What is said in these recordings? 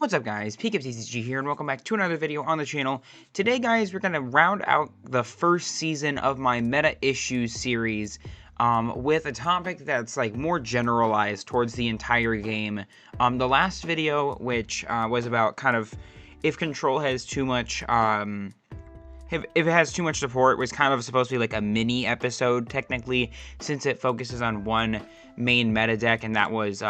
What's up guys, Pokémon TCG here and welcome back to another video on the channel. Today guys, we're going to round out the first season of my Meta Issues series with a topic that's like more generalized towards the entire game. The last video, which was about kind of if control has too much, if it has too much support, was kind of supposed to be like a mini episode technically, since it focuses on one main meta deck, and that was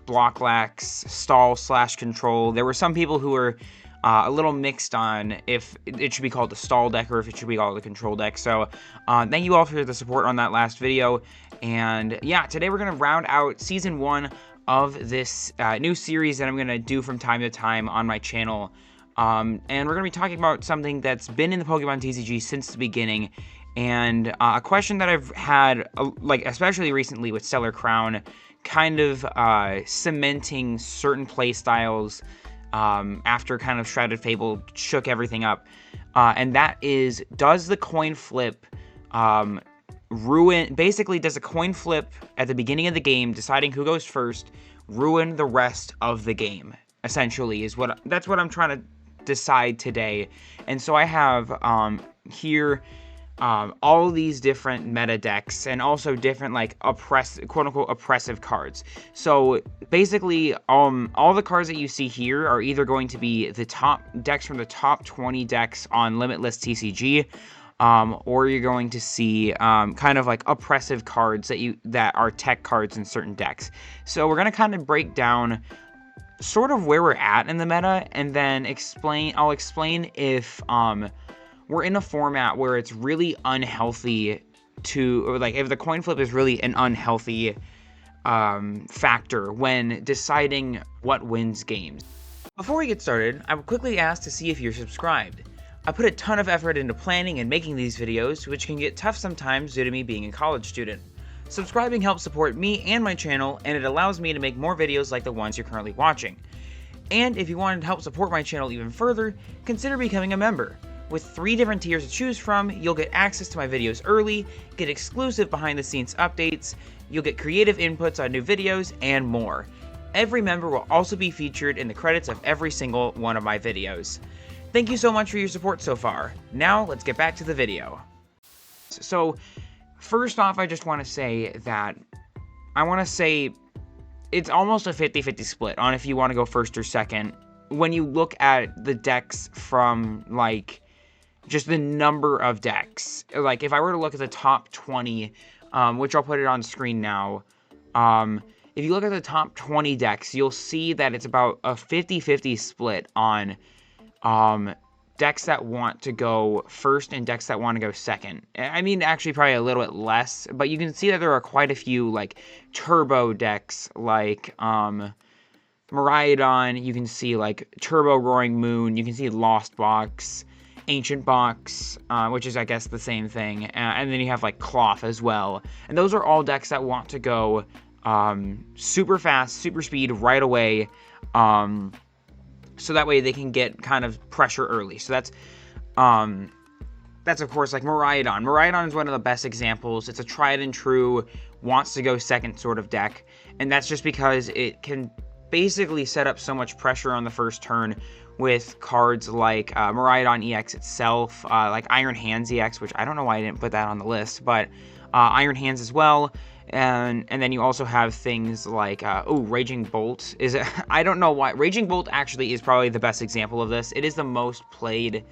block lax, stall / control. There were some people who were a little mixed on if it should be called the stall deck or if it should be called the control deck. So thank you all for the support on that last video. And yeah, today we're going to round out season 1 of this new series that I'm going to do from time to time on my channel. And we're going to be talking about something that's been in the Pokemon TCG since the beginning, and a question that I've had, like especially recently with Stellar Crown, kind of cementing certain play styles after kind of Shrouded Fable shook everything up, and that is, does the coin flip basically does a coin flip at the beginning of the game, deciding who goes first, ruin the rest of the game? Essentially, that's what I'm trying to decide today. And so I have here all these different meta decks and also different like quote-unquote oppressive cards. So basically all the cards that you see here are either going to be the top decks from the top 20 decks on Limitless TCG, or you're going to see kind of like oppressive cards that are tech cards in certain decks. So we're going to kind of break down sort of where we're at in the meta, and then I'll explain if we're in a format where it's really unhealthy or like if the coin flip is really an unhealthy factor when deciding what wins games. Before we get started, I will quickly ask to see if you're subscribed. I put a ton of effort into planning and making these videos, which can get tough sometimes due to me being a college student. Subscribing helps support me and my channel, and it allows me to make more videos like the ones you're currently watching. And if you wanted to help support my channel even further, consider becoming a member. With 3 different tiers to choose from, you'll get access to my videos early, get exclusive behind-the-scenes updates, you'll get creative inputs on new videos, and more. Every member will also be featured in the credits of every single one of my videos. Thank you so much for your support so far. Now, let's get back to the video. So, first off, I just want to say that it's almost a 50-50 split on if you want to go first or second when you look at the decks from, like, just the number of decks. Like, if I were to look at the top 20, which I'll put it on screen now, if you look at the top 20 decks, you'll see that it's about a 50-50 split on decks that want to go first and decks that want to go second. I mean, actually probably a little bit less, but you can see that there are quite a few like turbo decks, like Miraidon. You can see like Turbo Roaring Moon. You can see Lost Box, Ancient Box, which is I guess the same thing, and then you have like Cloth as well. And those are all decks that want to go super fast, super speed right away, so that way they can get kind of pressure early. So that's of course like Miraidon. Miraidon is one of the best examples. It's a tried and true, wants to go second sort of deck, and that's just because it can basically set up so much pressure on the first turn with cards like Miraidon EX itself, like Iron Hands EX, which I don't know why I didn't put that on the list, but Iron Hands as well. And then you also have things like, Raging Bolt is, I don't know why, Raging Bolt actually is probably the best example of this. It is the most played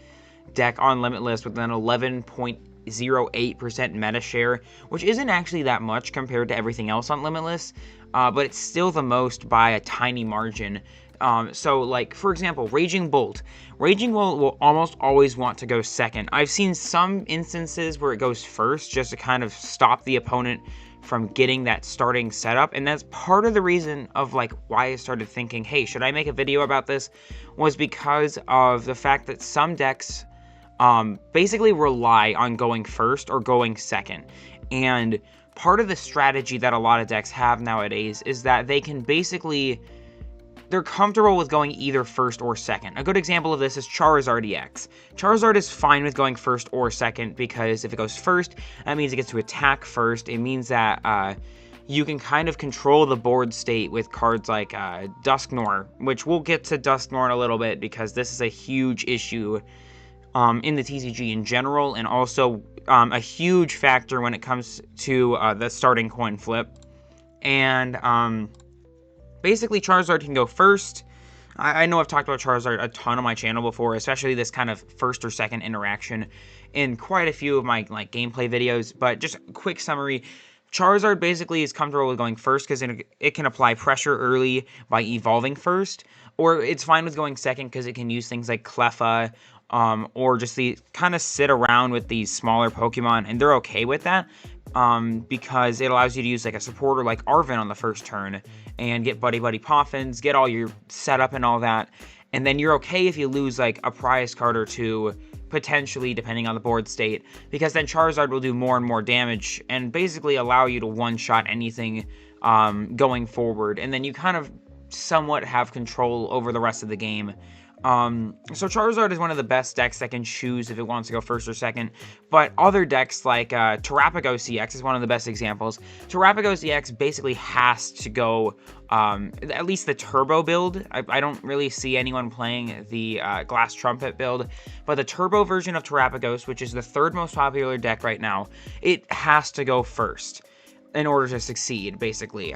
deck on Limitless with an 11.08% meta share, which isn't actually that much compared to everything else on Limitless, but it's still the most by a tiny margin. So like, for example, Raging Bolt will almost always want to go second. I've seen some instances where it goes first just to kind of stop the opponent from getting that starting setup, and that's part of the reason of like why I started thinking, hey, should I make a video about this, was because of the fact that some decks basically rely on going first or going second. And part of the strategy that a lot of decks have nowadays is that they can basically, they're comfortable with going either first or second. A good example of this is Charizard EX. Charizard is fine with going first or second because if it goes first, that means it gets to attack first. It means that you can kind of control the board state with cards like Dusknoir, which we'll get to Dusknoir in a little bit because this is a huge issue in the TCG in general, and also a huge factor when it comes to the starting coin flip. And basically, Charizard can go first. I know I've talked about Charizard a ton on my channel before, especially this kind of first or second interaction in quite a few of my gameplay videos. But just a quick summary. Charizard basically is comfortable with going first because it can apply pressure early by evolving first, or it's fine with going second because it can use things like Cleffa, or just kind of sit around with these smaller Pokemon, and they're okay with that because it allows you to use like a supporter like Arven on the first turn and get Buddy Poffins, get all your setup and all that, and then you're okay if you lose like a prize card or two, potentially, depending on the board state, because then Charizard will do more and more damage and basically allow you to one-shot anything going forward, and then you kind of somewhat have control over the rest of the game. So Charizard is one of the best decks that can choose if it wants to go first or second, but other decks like Terapagos EX is one of the best examples. Terapagos EX basically has to go, at least the turbo build. I don't really see anyone playing the Glass Trumpet build, but the turbo version of Terapagos, which is the third most popular deck right now, it has to go first in order to succeed, basically.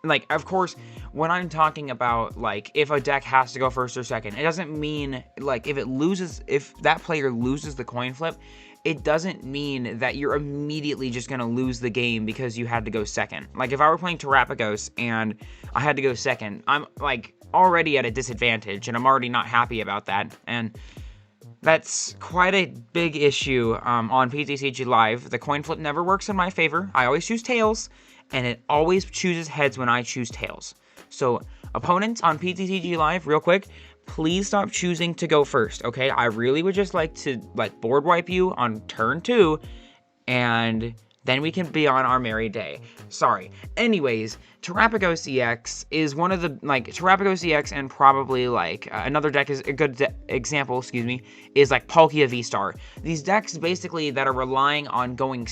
Like, of course, when I'm talking about, like, if a deck has to go first or second, it doesn't mean, like, if that player loses the coin flip, it doesn't mean that you're immediately just going to lose the game because you had to go second. Like, if I were playing Terapagos and I had to go second, I'm, like, already at a disadvantage, and I'm already not happy about that, and that's quite a big issue on PTCG Live. The coin flip never works in my favor. I always choose tails, and it always chooses heads when I choose tails. So, opponents on PTCG Live, real quick, please stop choosing to go first, okay? I really would just like to, board wipe you on turn 2, and then we can be on our merry day. Sorry. Anyways, Terapagos EX is one of the, Terapagos EX and probably, another deck is a good example, is, Palkia VSTAR. These decks, basically, that are relying on going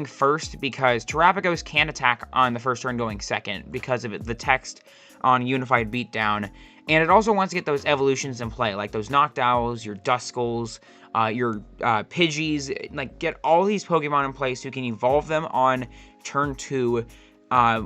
first because Terapagos can't attack on the first turn going second because of the text on Unified Beatdown. And it also wants to get those evolutions in play, like those Noctowls, your Duskulls, your Pidgeys, get all these Pokemon in place so you can evolve them on turn 2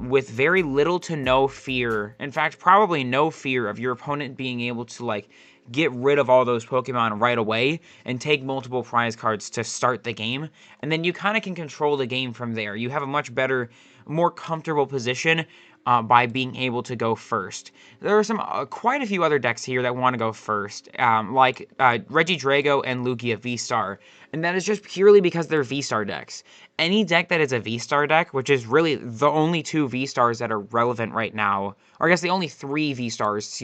with very little to no fear. In fact, probably no fear of your opponent being able to, get rid of all those Pokemon right away and take multiple prize cards to start the game. And then you kind of can control the game from there. You have a much better, more comfortable position by being able to go first. There are quite a few other decks here that want to go first, like Regidrago and Lugia V-Star, and that is just purely because they're V-Star decks. Any deck that is a V-Star deck, which is really the only 2 V-Stars that are relevant right now, or I guess the only 3 V-Stars,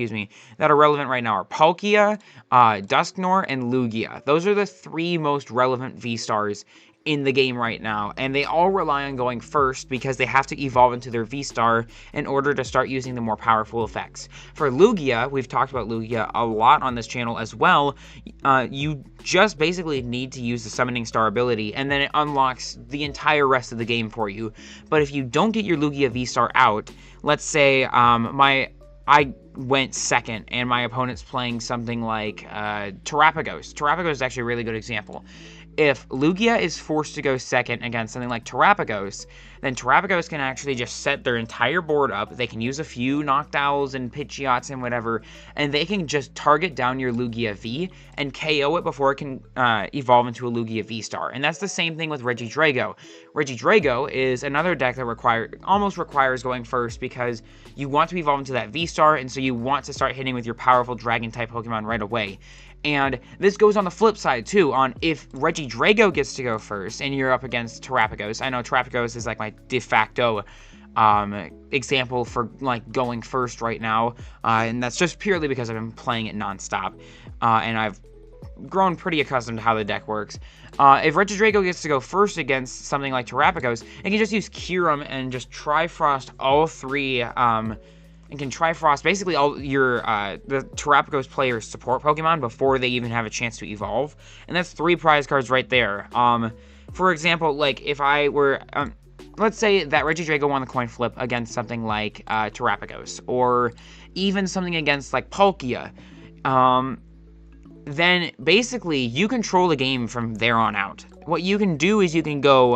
that are relevant right now are Palkia, Dusknoir, and Lugia. Those are the 3 most relevant V-Stars in the game right now, and they all rely on going first because they have to evolve into their V-Star in order to start using the more powerful effects. For Lugia, we've talked about Lugia a lot on this channel as well, you just basically need to use the Summoning Star ability, and then it unlocks the entire rest of the game for you. But if you don't get your Lugia V-Star out, let's say I went second, and my opponent's playing something like Terapagos. Terapagos is actually a really good example. If Lugia is forced to go second against something like Terapagos, then Terapagos can actually just set their entire board up. They can use a few Noctowls and Pidgeots and whatever, and they can just target down your Lugia V and KO it before it can evolve into a Lugia V-Star. And that's the same thing with Regidrago. Regidrago is another deck that almost requires going first because you want to evolve into that V-Star, and so you want to start hitting with your powerful Dragon-type Pokemon right away. And this goes on the flip side, too, on if Regidrago gets to go first and you're up against Terapagos. I know Terapagos is, my de facto example for, going first right now. And that's just purely because I've been playing it nonstop. And I've grown pretty accustomed to how the deck works. If Regidrago gets to go first against something like Terapagos, it can just use Kyurem and just Trifrost all 3, and can Trifrost basically all your the Terapagos player's support Pokemon before they even have a chance to evolve, and that's 3 prize cards right there. For example, if I were let's say that Regidrago won the coin flip against something like Terrapagos, or even something against like Palkia, then basically you control the game from there on out. What you can do is you can go,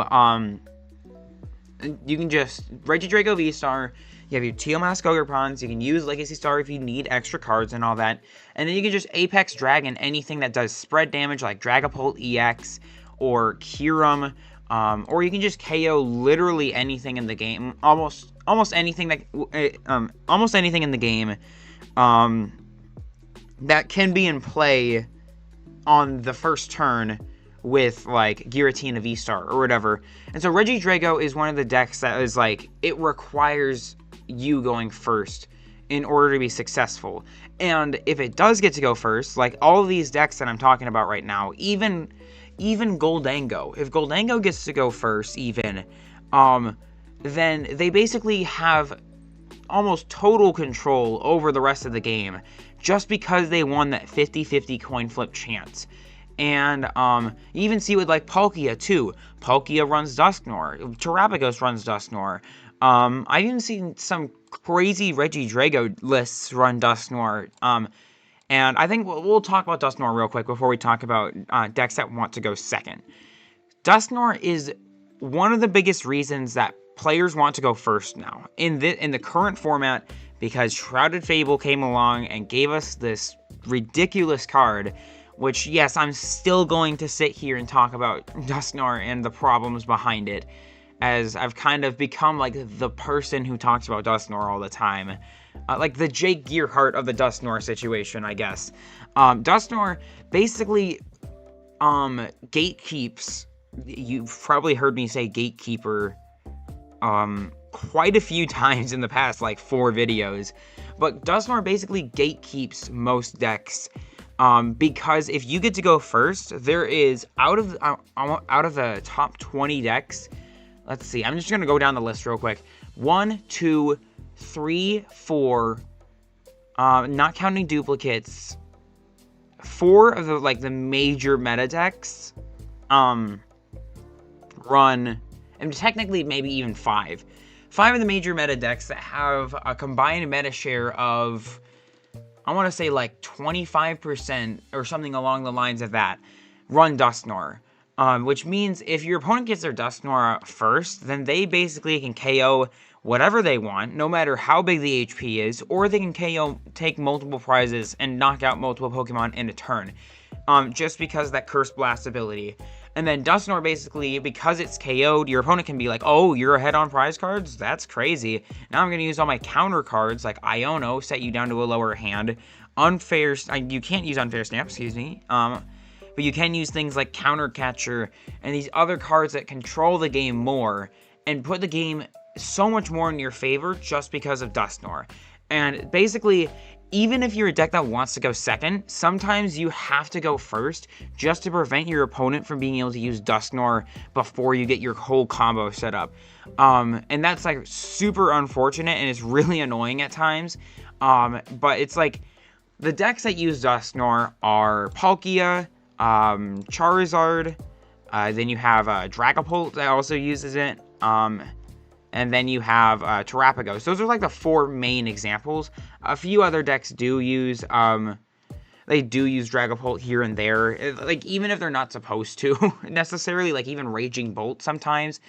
you can just Regidrago VSTAR, you have your Teal Mask Ogerpons, you can use Legacy Star if you need extra cards and all that, and then you can just Apex Dragon anything that does spread damage like Dragapult EX or Kyurem, or you can just KO literally anything in the game, almost anything in the game, that can be in play on the first turn with like Giratina VSTAR or whatever. And so Regidrago is one of the decks that is like, it requires you going first in order to be successful. And if it does get to go first, like all of these decks that I'm talking about right now, even Goldango, if Goldango gets to go first even, then they basically have almost total control over the rest of the game just because they won that 50-50 coin flip chance. And you even see with like Palkia too. Palkia runs Dusknoir. Terrapagos runs Dusknoir. I've even seen some crazy Regidrago lists run Dusknoir. And I think we'll talk about Dusknoir real quick before we talk about decks that want to go second. Dusknoir is one of the biggest reasons that players want to go first now in the current format, because Shrouded Fable came along and gave us this ridiculous card, which, yes, I'm still going to sit here and talk about Dusknoir and the problems behind it, as I've kind of become like the person who talks about Dusknoir all the time. Like the Jake Gearhart of the Dusknoir situation, I guess. Dusknoir basically gatekeeps. You've probably heard me say gatekeeper quite a few times in the past, like 4 videos. But Dusknoir basically gatekeeps most decks. Because if you get to go first, there is out of the top 20 decks. Let's see. I'm just gonna go down the list real quick. 1, 2, 3, 4. Not counting duplicates. 4 of the major meta decks. Run, and technically maybe even 5. 5 of the major meta decks that have a combined meta share of, I want to say like 25% or something along the lines of that, run Dusknoir. Which means if your opponent gets their Dusknoir first, then they basically can KO whatever they want, no matter how big the HP is, or they can KO, take multiple prizes, and knock out multiple Pokemon in a turn. Just because of that Curse Blast ability. And then Dusknoir basically, because it's KO'd, your opponent can be like, oh, you're ahead on prize cards? That's crazy. Now I'm going to use all my counter cards, like Iono, set you down to a lower hand. You can't use Unfair Snap, excuse me. But you can use things like Counter Catcher and these other cards that control the game more and put the game so much more in your favor just because of Dusknoir. And basically, even if you're a deck that wants to go second, sometimes you have to go first just to prevent your opponent from being able to use Dusknoir before you get your whole combo set up. And that's like super unfortunate and it's really annoying at times. But it's like the decks that use Dusknoir are Palkia, Charizard, then you have Dragapult that also uses it, and then you have Terrapagos. Those are like the 4 main examples. A few other decks do use Dragapult here and there, like even if they're not supposed to necessarily, like even Raging Bolt sometimes.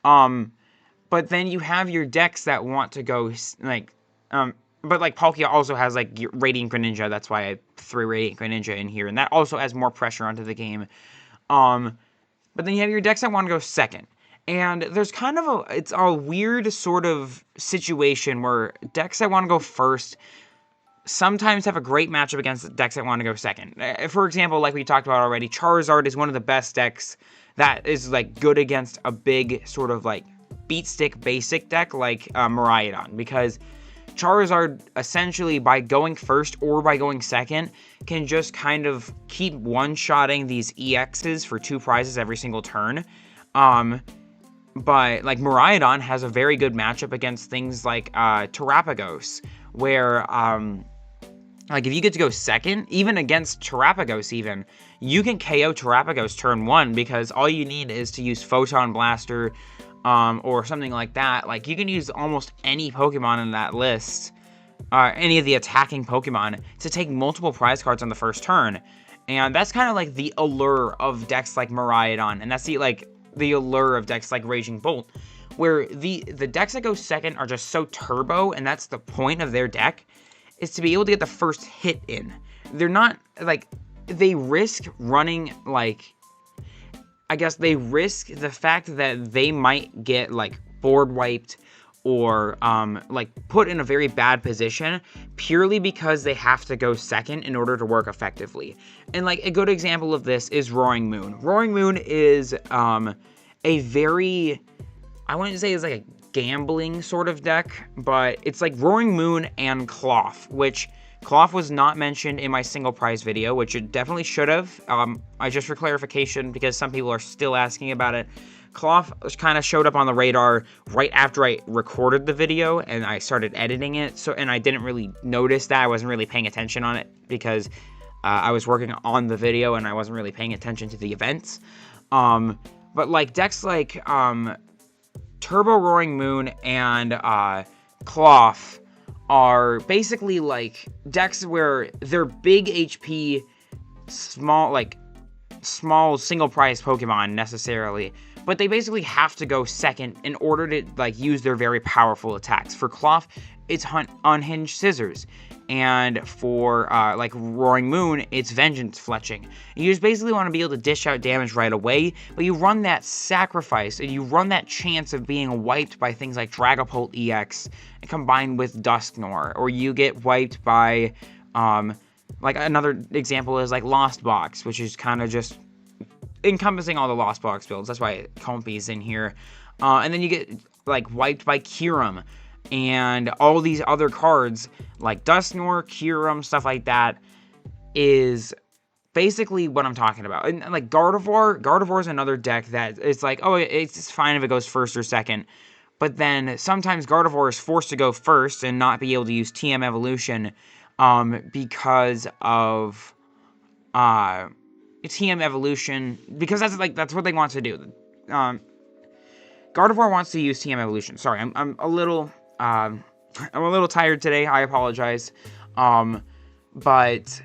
But then you have your decks that want to go like, but like Palkia also has like Radiant Greninja. That's why I threw Radiant Greninja in here, and that also adds more pressure onto the game. But then you have your decks that want to go second. And there's kind of it's a weird sort of situation where decks that want to go first sometimes have a great matchup against decks that want to go second. For example, like we talked about already, Charizard is one of the best decks that is like good against a big sort of like beat stick basic deck like Miraidon, because Charizard essentially by going first or by going second can just kind of keep one-shotting these EXs for 2 prizes every single turn. But like Miraidon has a very good matchup against things like Terrapagos, where like if you get to go second, even against Terrapagos even, you can KO Terrapagos turn 1 because all you need is to use Photon Blaster, or something like that, like you can use almost any Pokemon in that list, any of the attacking Pokemon, to take multiple prize cards on the first turn. And that's kind of like the allure of decks like Miraidon, and that's the allure of decks like Raging Bolt, where the decks that go second are just so turbo, and that's the point of their deck, is to be able to get the first hit in. They're not, like, they risk running, like, I guess they risk the fact that they might get, like, board wiped or, like, put in a very bad position purely because they have to go second in order to work effectively. And, like, a good example of this is Roaring Moon. Roaring Moon is, a very, I wouldn't say it's like a gambling sort of deck, but it's like Roaring Moon and Cloth, which Cloth was not mentioned in my single prize video, which it definitely should have. I just for clarification, because some people are still asking about it, Cloth kind of showed up on the radar right after I recorded the video and I started editing it. And I didn't really notice that. I wasn't really paying attention on it because I was working on the video and I wasn't really paying attention to the events. But like decks like Turbo Roaring Moon and Cloth are basically like decks where they're big HP, small single prize Pokemon necessarily, but they basically have to go second in order to like use their very powerful attacks. For Cloth, it's Unhinged Scissors, and for like Roaring Moon, it's Vengeance Fletching. You just basically want to be able to dish out damage right away, but you run that sacrifice, and you run that chance of being wiped by things like Dragapult EX combined with Dusknoir, or you get wiped by, like another example is like Lost Box, which is kind of just encompassing all the Lost Box builds. That's why Comfy's in here. And then you get like wiped by Kyurem and all these other cards like Dusknoir, Kyurem, stuff like that is basically what I'm talking about. And like Gardevoir is another deck that it's like, oh, it's fine if it goes first or second. But then sometimes Gardevoir is forced to go first and not be able to use TM Evolution because of TM Evolution, because that's what they want to do. Gardevoir wants to use TM Evolution. Sorry, I'm a little tired today. I apologize. But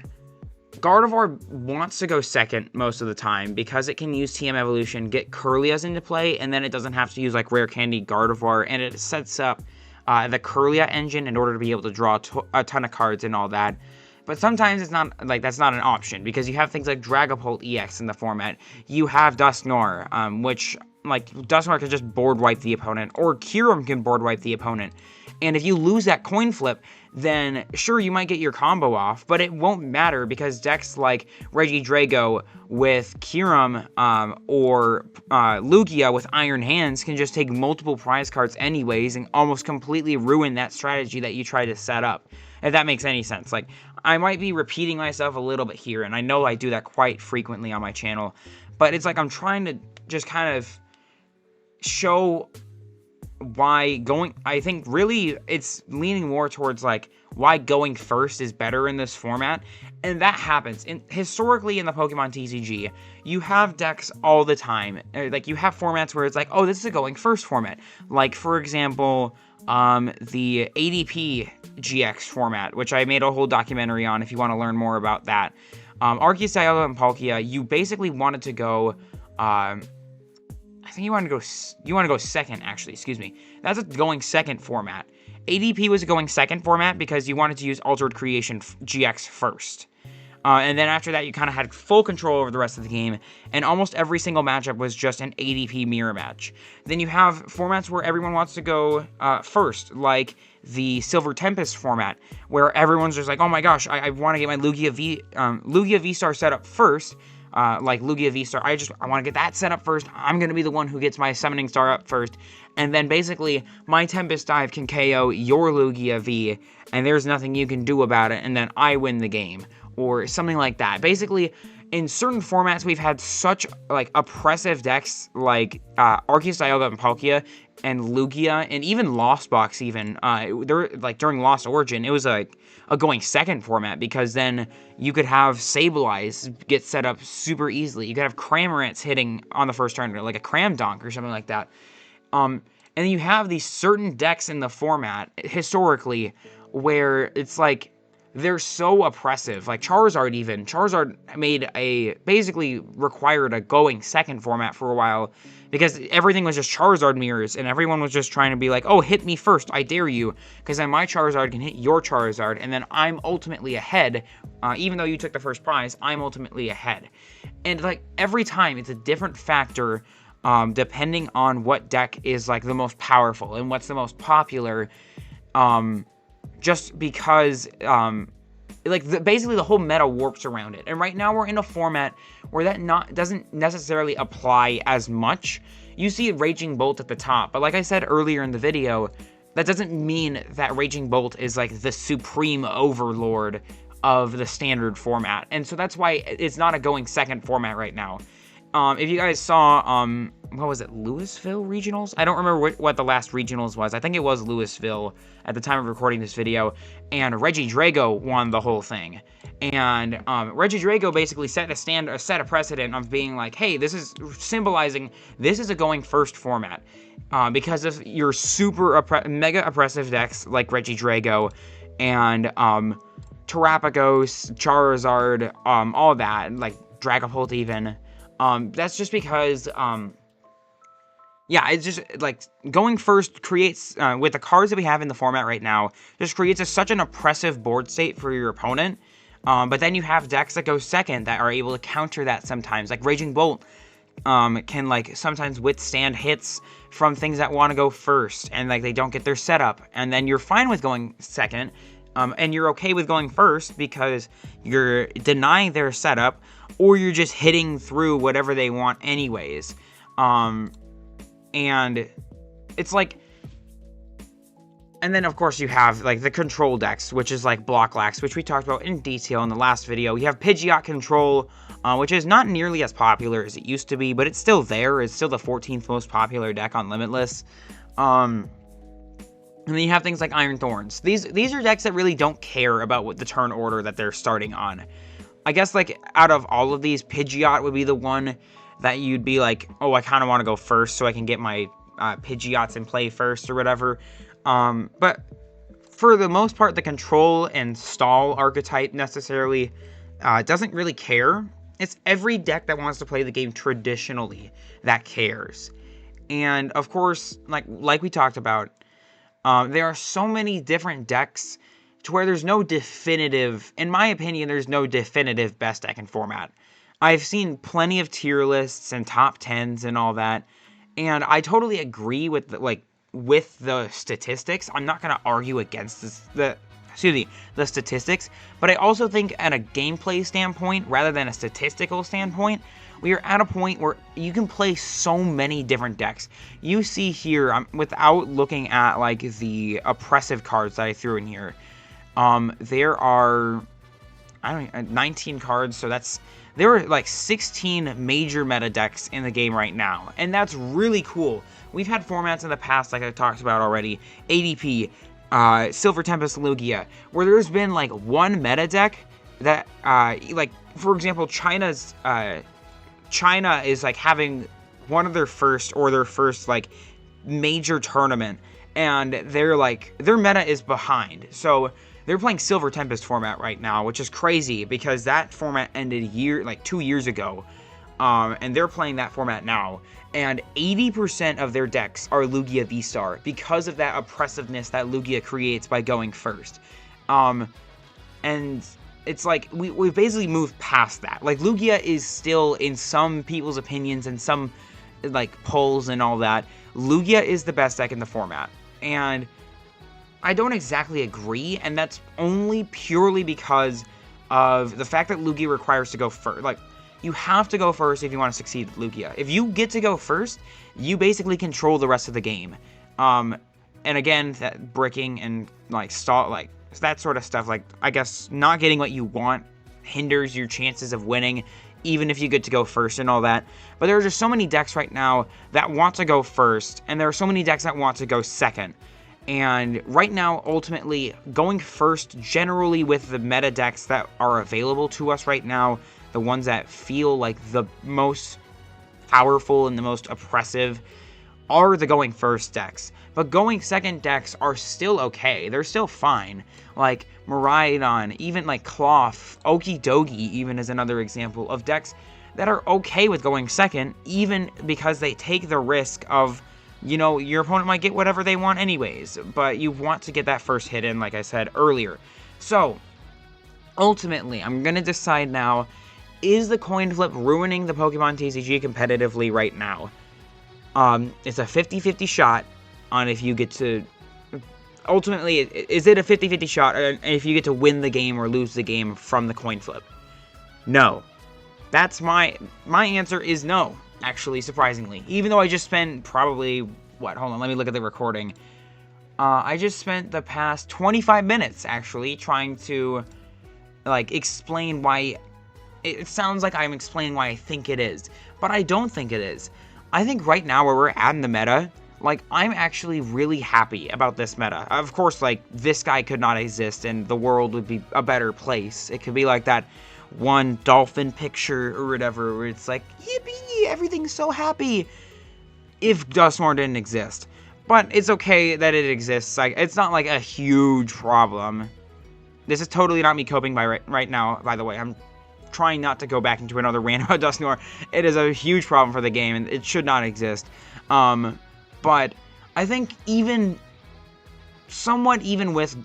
Gardevoir wants to go second most of the time because it can use TM Evolution, get Kirlias into play, and then it doesn't have to use like Rare Candy Gardevoir, and it sets up the Kirlia engine in order to be able to draw a ton of cards and all that. But sometimes it's not, like, that's not an option, because you have things like Dragapult EX in the format. You have Dusknoir, which, like, Dusknoir can just board wipe the opponent, or Kyurem can board wipe the opponent. And if you lose that coin flip, then sure, you might get your combo off, but it won't matter because decks like Regidrago with Kyurem or Lugia with Iron Hands can just take multiple prize cards anyways and almost completely ruin that strategy that you try to set up. If that makes any sense. Like, I might be repeating myself a little bit here, and I know I do that quite frequently on my channel, but it's like I'm trying to just kind of show why I think really it's leaning more towards like why going first is better in this format, and that happens. Historically in the Pokemon TCG, you have decks all the time. Like, you have formats where it's like, oh, this is a going first format. Like, for example, the ADP GX format, which I made a whole documentary on if you want to learn more about that. Arceus, Dialga, and Palkia, you basically wanted to go, I think you want to go second, actually, excuse me. That's a going second format. ADP was a going second format because you wanted to use Altered Creation GX first. And then after that, you kind of had full control over the rest of the game, and almost every single matchup was just an ADP mirror match. Then you have formats where everyone wants to go first, like the Silver Tempest format, where everyone's just like, oh my gosh, I want to get my Lugia V-Star set up first, like Lugia V-Star, I want to get that set up first, I'm going to be the one who gets my Summoning Star up first, and then basically, my Tempest Dive can KO your Lugia V, and there's nothing you can do about it, and then I win the game, or something like that. Basically, in certain formats, we've had such, like, oppressive decks, like, Arceus, Dialga, and Palkia, and Lugia, and even Lost Box, even, during Lost Origin, it was, a going second format, because then you could have Sableye get set up super easily. You could have Cramorants hitting on the first turn, like a Cramdonk or something like that. And then you have these certain decks in the format, historically, where it's like, they're so oppressive. Like Charizard even. Charizard basically required a going second format for a while, because everything was just Charizard mirrors, and everyone was just trying to be like, oh, hit me first, I dare you, because then my Charizard can hit your Charizard, and then I'm ultimately ahead. Even though you took the first prize, I'm ultimately ahead. And like, every time, it's a different factor, depending on what deck is like the most powerful and what's the most popular, just because, basically the whole meta warps around it. And right now we're in a format where that doesn't necessarily apply as much. You see Raging Bolt at the top, but like I said earlier in the video, that doesn't mean that Raging Bolt is like the supreme overlord of the standard format. And so that's why it's not a going second format right now. If you guys saw, what was it, Louisville Regionals? I don't remember what the last Regionals was. I think it was Louisville at the time of recording this video, and Regidrago won the whole thing. And Regidrago basically set a precedent of being like, hey, this is symbolizing this is a going first format, because of your mega oppressive decks like Regidrago and Terrapagos, Charizard, all that, like Dragapult even. That's just because, yeah, it's just, like, going first creates, with the cards that we have in the format right now, just creates such an oppressive board state for your opponent, but then you have decks that go second that are able to counter that sometimes, like Raging Bolt, can, like, sometimes withstand hits from things that want to go first, and, like, they don't get their setup, and then you're fine with going second, and you're okay with going first because you're denying their setup, or you're just hitting through whatever they want anyways. And it's like, and then of course you have like the control decks, which is like Block Lax, which we talked about in detail in the last video. You have Pidgeot Control, which is not nearly as popular as it used to be, but it's still there. It's still the 14th most popular deck on Limitless. And then you have things like Iron Thorns. These are decks that really don't care about what the turn order that they're starting on. I guess, like, out of all of these, Pidgeot would be the one that you'd be like, oh, I kind of want to go first so I can get my Pidgeots in play first or whatever. But for the most part, the control and stall archetype necessarily doesn't really care. It's every deck that wants to play the game traditionally that cares. And, of course, like we talked about, there are so many different decks to where there's no definitive, in my opinion, there's no definitive best deck in format. I've seen plenty of tier lists and top 10s and all that, and I totally agree with the statistics. I'm not going to argue against the statistics, but I also think at a gameplay standpoint, rather than a statistical standpoint, we are at a point where you can play so many different decks. You see here, without looking at like the oppressive cards that I threw in here, there are 19 cards, so there are like 16 major meta decks in the game right now, and that's really cool. We've had formats in the past, like I talked about already, ADP, Silver Tempest Lugia, where there's been like one meta deck that, like for example, China is like having one of their first like major tournament, and their meta is behind, so they're playing Silver Tempest format right now, which is crazy because that format ended 2 years ago, and they're playing that format now, and 80% of their decks are Lugia VSTAR because of that oppressiveness that Lugia creates by going first. And it's like, we've basically moved past that. Like, Lugia is still, in some people's opinions and some, like, polls and all that, Lugia is the best deck in the format. And I don't exactly agree, and that's only purely because of the fact that Lugia requires to go first. Like, you have to go first if you want to succeed with Lugia. If you get to go first, you basically control the rest of the game. And again, that bricking and, like, stall, like, that sort of stuff, like, I guess not getting what you want hinders your chances of winning, even if you get to go first and all that. But there are just so many decks right now that want to go first, and there are so many decks that want to go second. And right now, ultimately, going first, generally with the meta decks that are available to us right now, the ones that feel like the most powerful and the most oppressive, are the going first decks. But going second decks are still okay. They're still fine. Like Miraidon, even like Cloth, Okie Dokie even is another example of decks that are okay with going second, even because they take the risk of, you know, your opponent might get whatever they want anyways, but you want to get that first hit in, like I said earlier. So, ultimately, I'm going to decide now, is the coin flip ruining the Pokemon TCG competitively right now? It's a 50-50 shot on if you get to... Ultimately, is it a 50-50 shot if you get to win the game or lose the game from the coin flip? No. That's my answer is no, actually, surprisingly. Even though I just spent probably, hold on, let me look at the recording. I just spent the past 25 minutes, actually, trying to, like, explain why... It sounds like I'm explaining why I think it is, but I don't think it is. I think right now where we're at in the meta, like, I'm actually really happy about this meta. Of course, like, this guy could not exist and the world would be a better place. It could be like that one dolphin picture or whatever where it's like, yippee, everything's so happy, if Dusknoir didn't exist. But it's okay that it exists. Like, it's not like a huge problem. This is totally not me coping by right now, by the way. I'm trying not to go back into another rant about Dusknoir. It is a huge problem for the game and it should not exist. But I think somewhat even with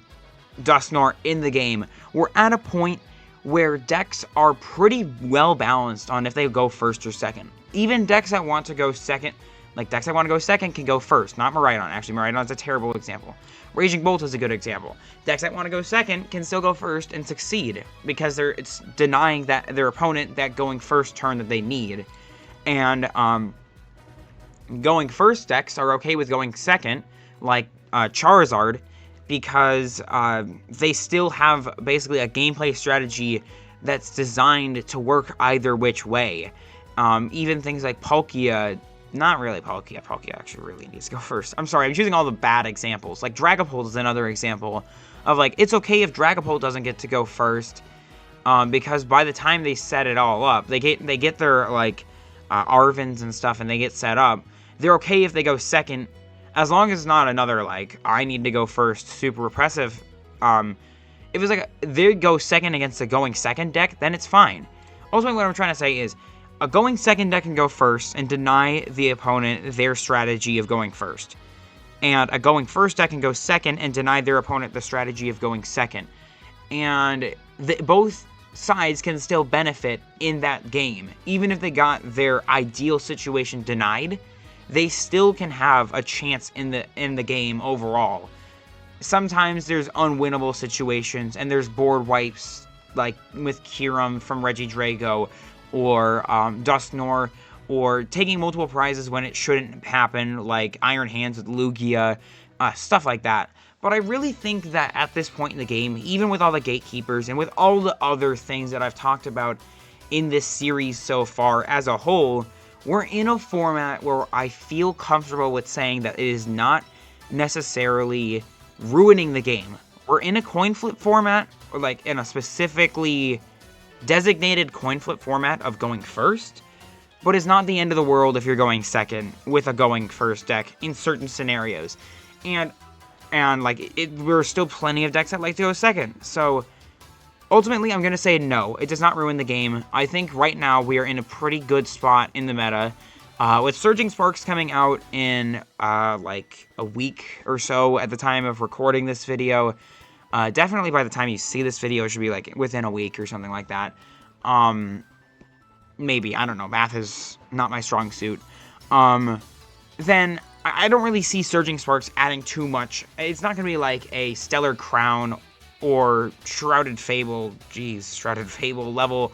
Dusknoir in the game, we're at a point where decks are pretty well balanced on if they go first or second. Even decks that want to go second, like decks that want to go second can go first, not Miraidon. Actually, Miraidon's a terrible example. Raging Bolt is a good example. Decks that want to go second can still go first and succeed because it's denying that their opponent that going first turn that they need. And going first decks are okay with going second, like Charizard, because they still have basically a gameplay strategy that's designed to work either which way. Even things like Palkia, not really Palkia. Palkia actually really needs to go first. I'm sorry, I'm choosing all the bad examples. Like Dragapult is another example of like, it's okay if Dragapult doesn't get to go first, because by the time they set it all up, they get their like Arvins and stuff and they get set up. They're okay if they go second, as long as it's not another, like, I need to go first, super repressive. If it's like, they go second against a going second deck, then it's fine. Ultimately, what I'm trying to say is, a going second deck can go first and deny the opponent their strategy of going first. And a going first deck can go second and deny their opponent the strategy of going second. And both sides can still benefit in that game. Even if they got their ideal situation denied, they still can have a chance in the game overall. Sometimes there's unwinnable situations, and there's board wipes, like with Kyurem from Regidrago, or Dusknoir, or taking multiple prizes when it shouldn't happen, like Iron Hands with Lugia, stuff like that. But I really think that at this point in the game, even with all the gatekeepers, and with all the other things that I've talked about in this series so far as a whole, we're in a format where I feel comfortable with saying that it is not necessarily ruining the game. We're in a coin flip format, or like in a specifically designated coin flip format of going first, but it's not the end of the world if you're going second with a going first deck in certain scenarios. And like, there are still plenty of decks that like to go second. So ultimately, I'm going to say no. It does not ruin the game. I think right now we are in a pretty good spot in the meta. With Surging Sparks coming out in like a week or so at the time of recording this video. Definitely by the time you see this video, it should be like within a week or something like that. Maybe, I don't know. Math is not my strong suit. Then I don't really see Surging Sparks adding too much. It's not going to be like a Stellar Crown or Shrouded Fable, Shrouded Fable level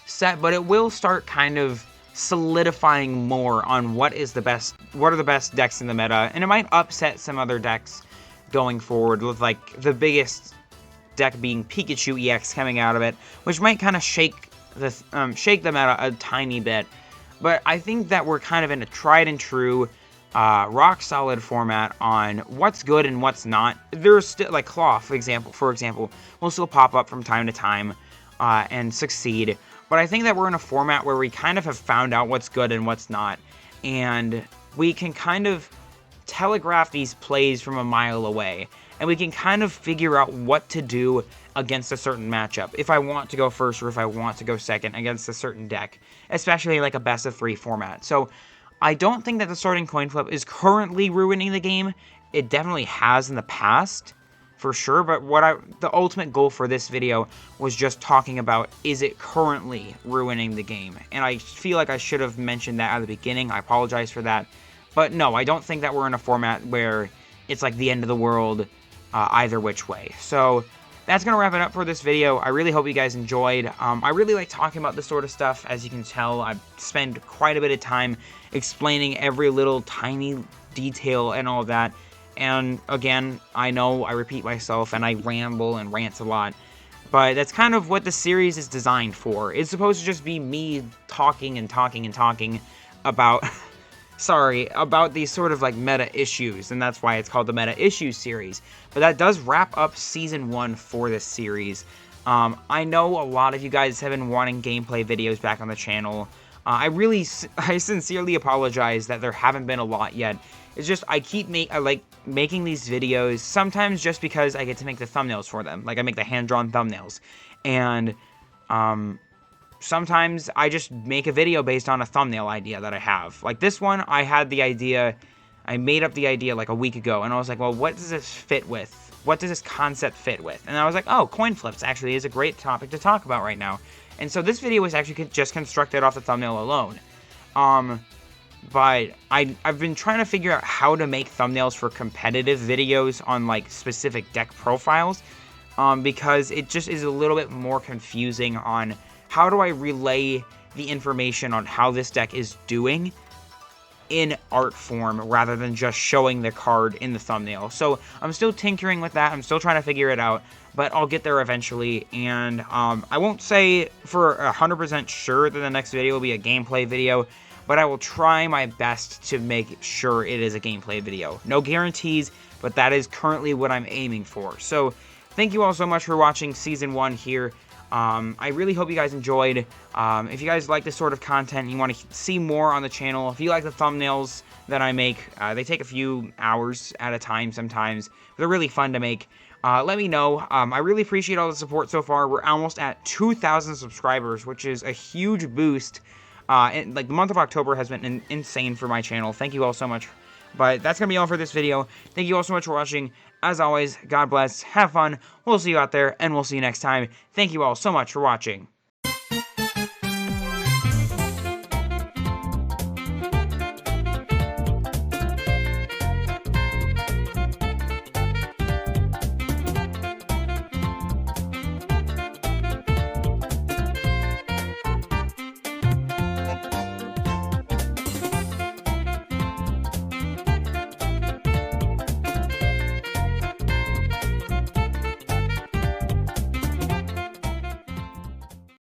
set, but it will start kind of solidifying more on what are the best decks in the meta, and it might upset some other decks going forward, with like the biggest deck being Pikachu EX coming out of it, which might kind of shake the meta a tiny bit. But I think that we're kind of in a tried and true rock solid format on what's good and what's not. There's still, like, Claw, for example, will still pop up from time to time and succeed. But I think that we're in a format where we kind of have found out what's good and what's not. and we can kind of telegraph these plays from a mile away, and we can kind of figure out what to do against a certain matchup, if I want to go first or if I want to go second against a certain deck, especially like a best of 3 format. So I don't think that the sorting coin flip is currently ruining the game. It definitely has in the past, for sure, but the ultimate goal for this video was just talking about, is it currently ruining the game? And I feel like I should have mentioned that at the beginning. I apologize for that. But no, I don't think that we're in a format where it's like the end of the world either which way. So that's going to wrap it up for this video. I really hope you guys enjoyed. I really like talking about this sort of stuff. As you can tell, I spend quite a bit of time explaining every little tiny detail and all of that. And again, I know I repeat myself and I ramble and rant a lot, but that's kind of what the series is designed for. It's supposed to just be me talking and talking and talking about, about these sort of like meta issues, and that's why it's called the Meta Issues series. But that does wrap up Season 1 for this series. I know a lot of you guys have been wanting gameplay videos back on the channel. I sincerely apologize that there haven't been a lot yet. It's just I like making these videos, sometimes just because I get to make the thumbnails for them. Like I make the hand-drawn thumbnails. And sometimes I just make a video based on a thumbnail idea that I have. Like this one, I made up the idea like a week ago, and I was like, well, what does this fit with? What does this concept fit with? And I was like, oh, coin flips actually is a great topic to talk about right now. And so this video was actually just constructed off the thumbnail alone. But I've been trying to figure out how to make thumbnails for competitive videos on like specific deck profiles, because it just is a little bit more confusing on how do I relay the information on how this deck is doing in art form rather than just showing the card in the thumbnail. So I'm still tinkering with that. I'm still trying to figure it out, but I'll get there eventually. And I won't say for 100% sure that the next video will be a gameplay video, but I will try my best to make sure it is a gameplay video. No guarantees, but that is currently what I'm aiming for. So thank you all so much for watching Season 1 here. I really hope you guys enjoyed. If you guys like this sort of content and you want to see more on the channel, if you like the thumbnails that I make, they take a few hours at a time sometimes, but they're really fun to make. Let me know. I really appreciate all the support so far. We're almost at 2,000 subscribers, which is a huge boost. And like the month of October has been insane for my channel. Thank you all so much. But that's going to be all for this video. Thank you all so much for watching. As always, God bless, have fun, we'll see you out there, and we'll see you next time. Thank you all so much for watching.